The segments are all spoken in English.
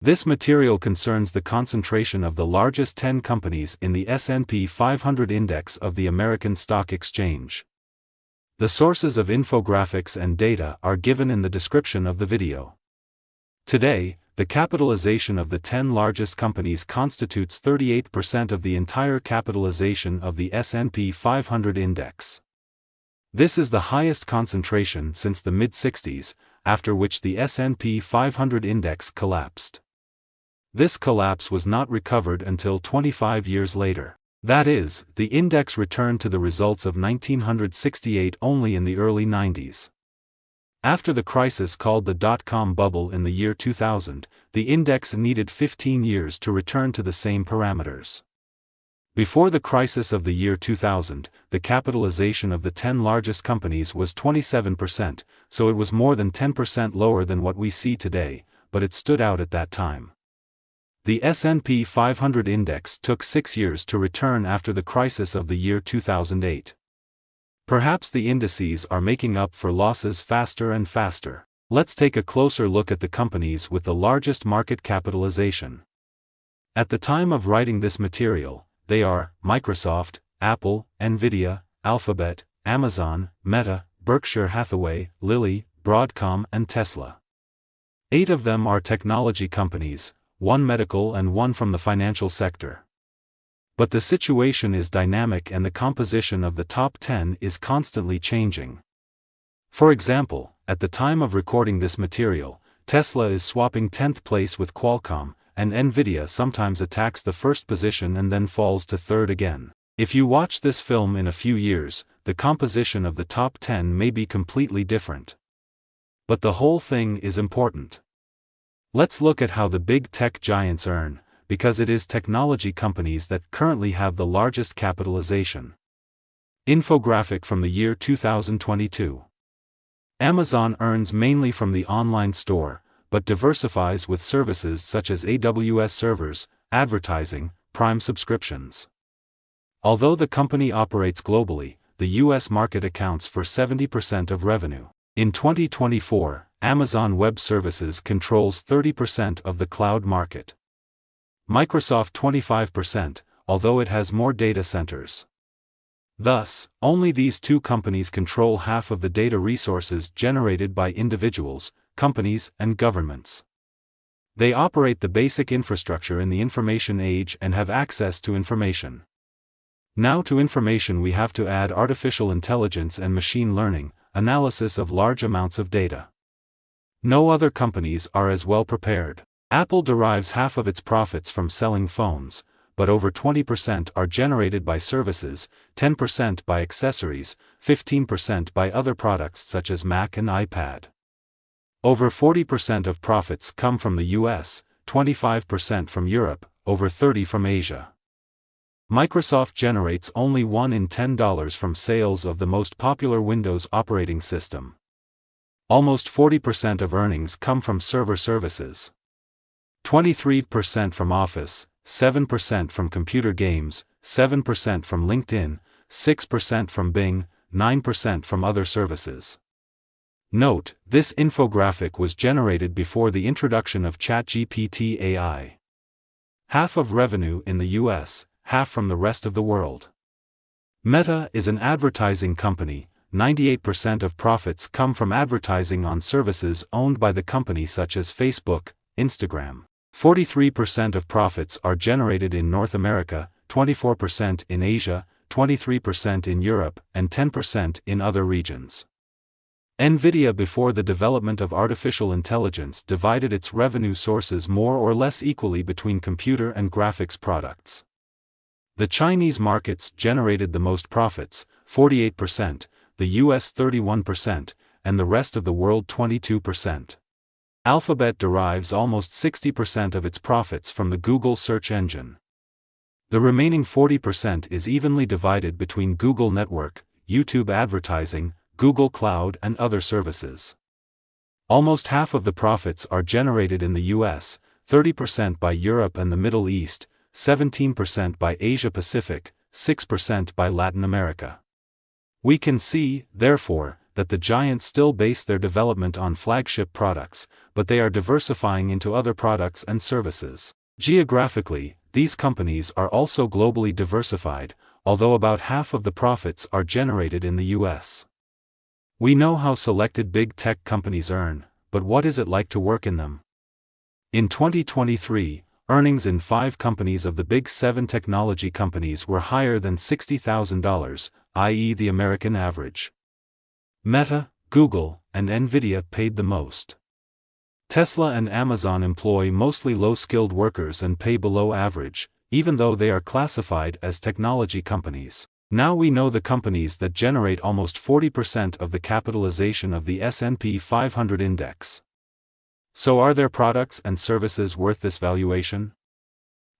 This material concerns the concentration of the largest 10 companies in the S&P 500 index of the American Stock Exchange. The sources of infographics and data are given in the description of the video. Today, the capitalization of the 10 largest companies constitutes 38% of the entire capitalization of the S&P 500 index. This is the highest concentration since the mid-60s, after which the S&P 500 index collapsed. This collapse was not recovered until 25 years later. That is, the index returned to the results of 1968 only in the early 90s. After the crisis called the dot-com bubble in the year 2000, the index needed 15 years to return to the same parameters. Before the crisis of the year 2000, the capitalization of the 10 largest companies was 27%, so it was more than 10% lower than what we see today, but it stood out at that time. The S&P 500 index took 6 years to return after the crisis of the year 2008. Perhaps the indices are making up for losses faster and faster. Let's take a closer look at the companies with the largest market capitalization. At the time of writing this material, they are Microsoft, Apple, Nvidia, Alphabet, Amazon, Meta, Berkshire Hathaway, Lilly, Broadcom and Tesla. 8 of them are technology companies, 1 medical and 1 from the financial sector. But the situation is dynamic and the composition of the top 10 is constantly changing. For example, at the time of recording this material, Tesla is swapping 10th place with Qualcomm, and Nvidia sometimes attacks the first position and then falls to third again. If you watch this film in a few years, the composition of the top 10 may be completely different. But the whole thing is important. Let's look at how the big tech giants earn, because it is technology companies that currently have the largest capitalization. Infographic from the year 2022. Amazon earns mainly from the online store, but diversifies with services such as AWS servers, advertising, Prime subscriptions. Although the company operates globally, the US market accounts for 70% of revenue. In 2024, Amazon Web Services controls 30% of the cloud market. Microsoft 25%, although it has more data centers. Thus, only these 2 companies control half of the data resources generated by individuals, companies, and governments. They operate the basic infrastructure in the information age and have access to information. Now to information we have to add artificial intelligence and machine learning, analysis of large amounts of data. No other companies are as well prepared. Apple derives half of its profits from selling phones, but over 20% are generated by services, 10% by accessories, 15% by other products such as Mac and iPad. Over 40% of profits come from the US, 25% from Europe, over 30% from Asia. Microsoft generates only $1 in $10 from sales of the most popular Windows operating system. Almost 40% of earnings come from server services. 23% from Office, 7% from computer games, 7% from LinkedIn, 6% from Bing, 9% from other services. Note, this infographic was generated before the introduction of ChatGPT AI. Half of revenue in the US, half from the rest of the world. Meta is an advertising company. 98% of profits come from advertising on services owned by the company such as Facebook, Instagram. 43% of profits are generated in North America, 24% in Asia, 23% in Europe, and 10% in other regions. Nvidia before the development of artificial intelligence divided its revenue sources more or less equally between computer and graphics products. The Chinese markets generated the most profits, 48%, the US 31%, and the rest of the world 22%. Alphabet derives almost 60% of its profits from the Google search engine. The remaining 40% is evenly divided between Google Network, YouTube advertising, Google Cloud and other services. Almost half of the profits are generated in the US, 30% by Europe and the Middle East, 17% by Asia Pacific, 6% by Latin America. We can see, therefore, that the giants still base their development on flagship products, but they are diversifying into other products and services. Geographically, these companies are also globally diversified, although about half of the profits are generated in the US. We know how selected big tech companies earn, but what is it like to work in them? In 2023, earnings in 5 companies of the Big 7 technology companies were higher than $60,000, i.e. the American average. Meta, Google, and Nvidia paid the most. Tesla and Amazon employ mostly low-skilled workers and pay below average, even though they are classified as technology companies. Now we know the companies that generate almost 40% of the capitalization of the S&P 500 index. So are their products and services worth this valuation?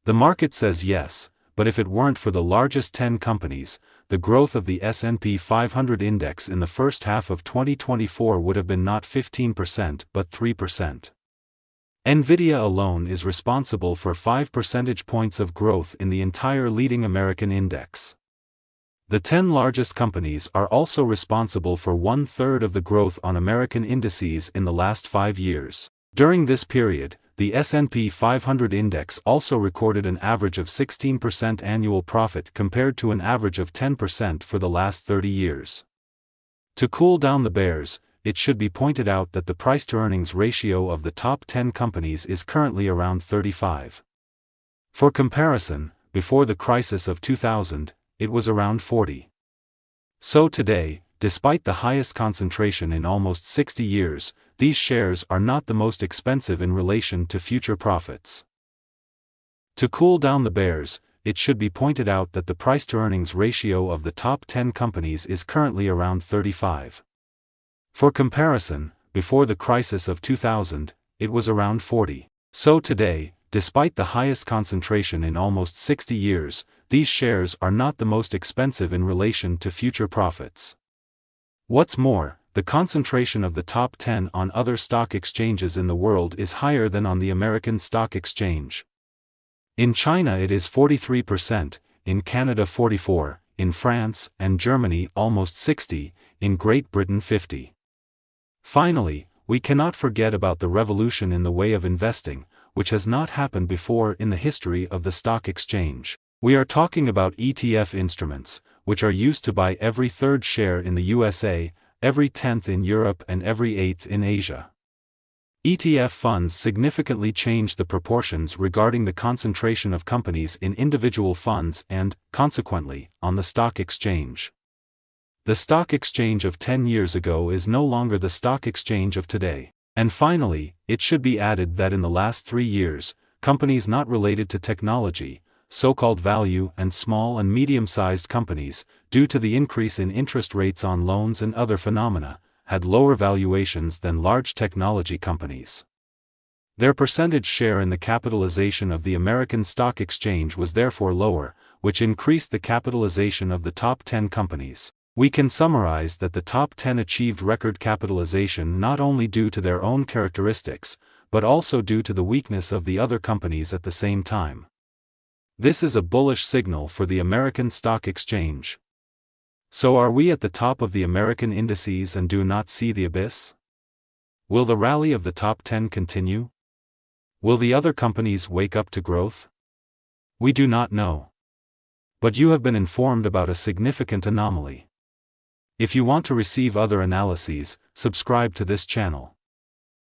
The market says yes, but if it weren't for the largest 10 companies, the growth of the S&P 500 index in the first half of 2024 would have been not 15% but 3%. Nvidia alone is responsible for 5 percentage points of growth in the entire leading American index. The 10 largest companies are also responsible for 1/3 of the growth on American indices in the last 5 years. During this period, the S&P 500 index also recorded an average of 16% annual profit compared to an average of 10% for the last 30 years. To cool down the bears, it should be pointed out that the price-to-earnings ratio of the top 10 companies is currently around 35. For comparison, before the crisis of 2000, it was around 40. So today, despite the highest concentration in almost 60 years, these shares are not the most expensive in relation to future profits. To cool down the bears, it should be pointed out that the price-to-earnings ratio of the top 10 companies is currently around 35. For comparison, before the crisis of 2000, it was around 40. So today, despite the highest concentration in almost 60 years, these shares are not the most expensive in relation to future profits. What's more, the concentration of the top 10 on other stock exchanges in the world is higher than on the American Stock Exchange. In China it is 43%, in Canada 44%, in France and Germany almost 60%, in Great Britain 50%. Finally, we cannot forget about the revolution in the way of investing, which has not happened before in the history of the stock exchange. We are talking about ETF instruments, which are used to buy every 3rd share in the USA, every 10th in Europe and every 8th in Asia. ETF funds significantly change the proportions regarding the concentration of companies in individual funds and, consequently, on the stock exchange. The stock exchange of 10 years ago is no longer the stock exchange of today. And finally, it should be added that in the last 3 years, companies not related to technology, so-called value and small and medium-sized companies, due to the increase in interest rates on loans and other phenomena, had lower valuations than large technology companies. Their percentage share in the capitalization of the American Stock Exchange was therefore lower, which increased the capitalization of the top 10 companies. We can summarize that the top 10 achieved record capitalization not only due to their own characteristics, but also due to the weakness of the other companies at the same time. This is a bullish signal for the American Stock Exchange. So are we at the top of the American indices and do not see the abyss? Will the rally of the top 10 continue? Will the other companies wake up to growth? We do not know. But you have been informed about a significant anomaly. If you want to receive other analyses, subscribe to this channel.